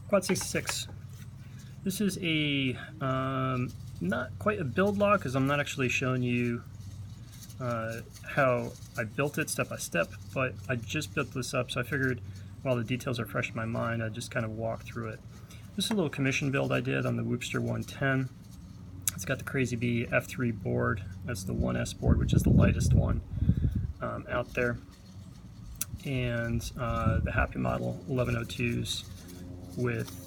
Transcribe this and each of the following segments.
Quad 66. This is a not quite a build log because I'm not actually showing you how I built it step by step, but I just built this up, so I figured while the details are fresh in my mind, I'd just kind of walk through it. This is a little commission build I did on the Whoopster 110. It's got the Crazy Bee F3 board. That's the 1S board, which is the lightest one out there. And the Happy Model 1102s with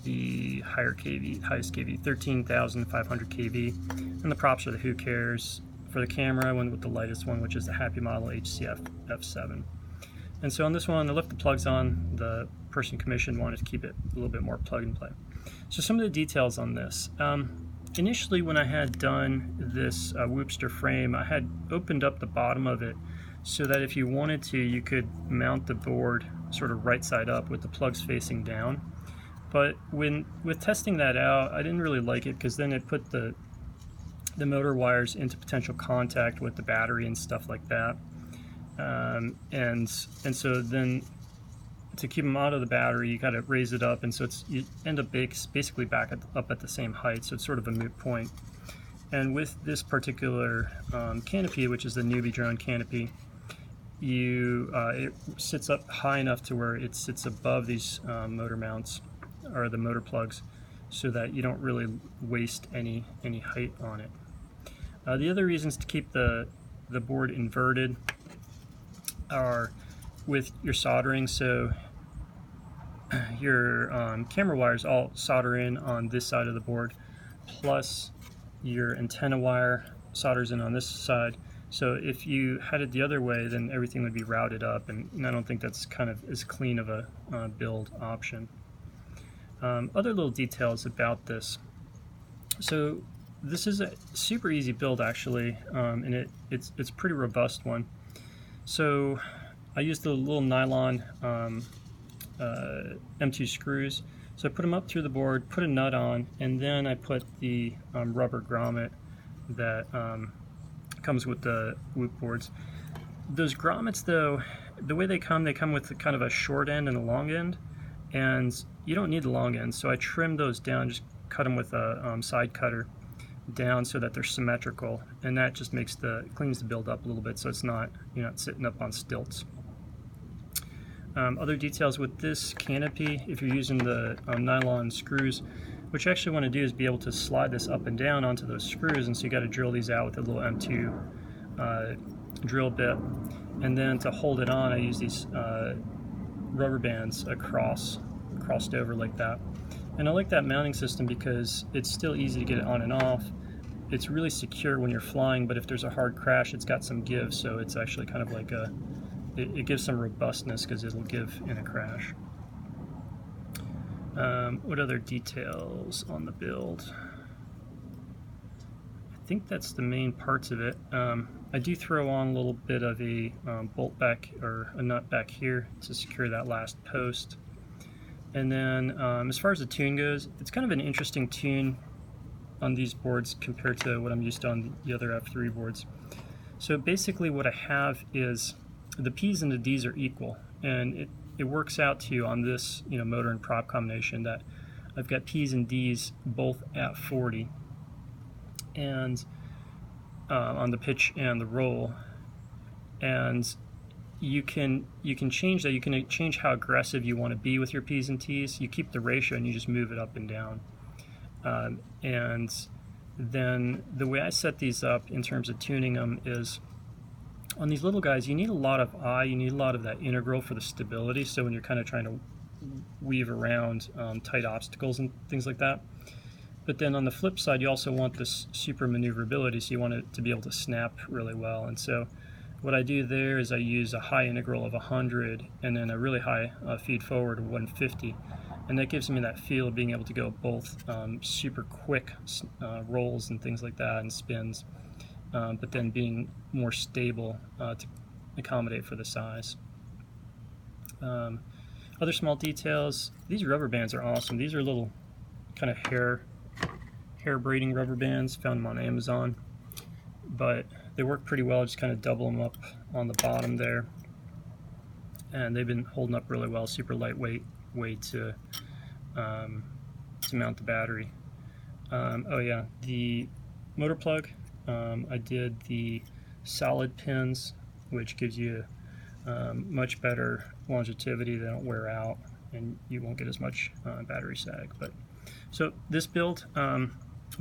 the highest kV, 13,500 kV. And the props are the Who Cares. For the camera, I went with the lightest one, which is the Happy Model HCF F7. And so on this one, I left the plugs on. The person commissioned wanted to keep it a little bit more plug and play. So some of the details on this. Initially, when I had done this Whoopster frame, I had opened up the bottom of it so that if you wanted to, you could mount the board sort of right side up with the plugs facing down. But with testing that out, I didn't really like it because then it put the motor wires into potential contact with the battery and stuff like that. And so then to keep them out of the battery, you got to raise it up, and so you end up basically up at the same height, so it's sort of a moot point. And with this particular canopy, which is the newbie drone canopy, it sits up high enough to where it sits above these motor mounts, or the motor plugs, so that you don't really waste any height on it. The other reasons to keep the board inverted are with your soldering. So your camera wires all solder in on this side of the board, plus your antenna wire solders in on this side. So if you had it the other way, then everything would be routed up, and I don't think that's kind of as clean of a build option. Other little details about this. So this is a super easy build actually, and it's a pretty robust one. So I used the little nylon M2 screws. So I put them up through the board, put a nut on, and then I put the rubber grommet that comes with the Whoop boards. Those grommets though, the way they come with kind of a short end and a long end, and you don't need the long end, so I trimmed those down, just cut them with a side cutter down so that they're symmetrical, and that just cleans the build up a little bit, so it's not, you're not sitting up on stilts. Other details with this canopy, if you're using the nylon screws, what you actually want to do is be able to slide this up and down onto those screws, and so you got to drill these out with a little M2 drill bit, and then to hold it on I use these rubber bands crossed over like that. And I like that mounting system because it's still easy to get it on and off. It's really secure when you're flying, but if there's a hard crash, it's got some give, so it's actually kind of like it gives some robustness because it'll give in a crash. What other details on the build? I think that's the main parts of it. I do throw on a little bit of a bolt back, or a nut back here to secure that last post. And then as far as the tune goes, it's kind of an interesting tune on these boards compared to what I'm used to on the other F3 boards. So basically what I have is the P's and the D's are equal, and it works out to, on this motor and prop combination, that I've got P's and D's both at 40, and on the pitch and the roll, and you can change that. You can change how aggressive you want to be with your P's and T's. You keep the ratio and you just move it up and down. And then the way I set these up in terms of tuning them is, on these little guys, you need a lot of you need a lot of that integral for the stability, so when you're kind of trying to weave around tight obstacles and things like that. But then on the flip side, you also want this super maneuverability, so you want it to be able to snap really well. And so what I do there is I use a high integral of 100 and then a really high feed forward of 150, and that gives me that feel of being able to go both super quick rolls and things like that and spins, but then being more stable to accommodate for the size. Other small details, these rubber bands are awesome. These are little kind of hair braiding rubber bands, found them on Amazon, but they work pretty well. Just kind of double them up on the bottom there, and they've been holding up really well. Super lightweight way to to mount the battery. Oh yeah, the motor plug, I did the solid pins, which gives you much better longevity. They don't wear out, and you won't get as much battery sag. But so this build,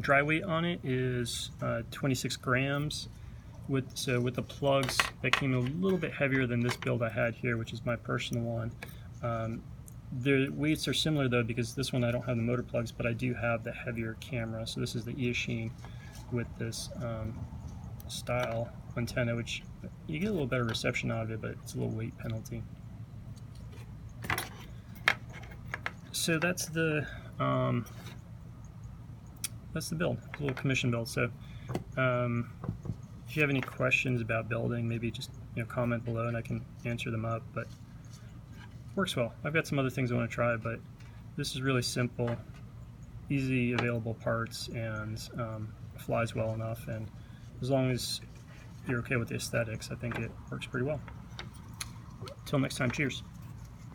dry weight on it is 26 grams. With the plugs, that came a little bit heavier than this build I had here, which is my personal one. The weights are similar though, because this one I don't have the motor plugs, but I do have the heavier camera. So this is the Eachine with this style antenna, which you get a little better reception out of it, but it's a little weight penalty. So that's the build, a little commission build. So if you have any questions about building, maybe just comment below and I can answer them up. But works well. I've got some other things I want to try, but this is really simple, easy available parts, and flies well enough. And as long as you're okay with the aesthetics, I think it works pretty well. Till next time, cheers.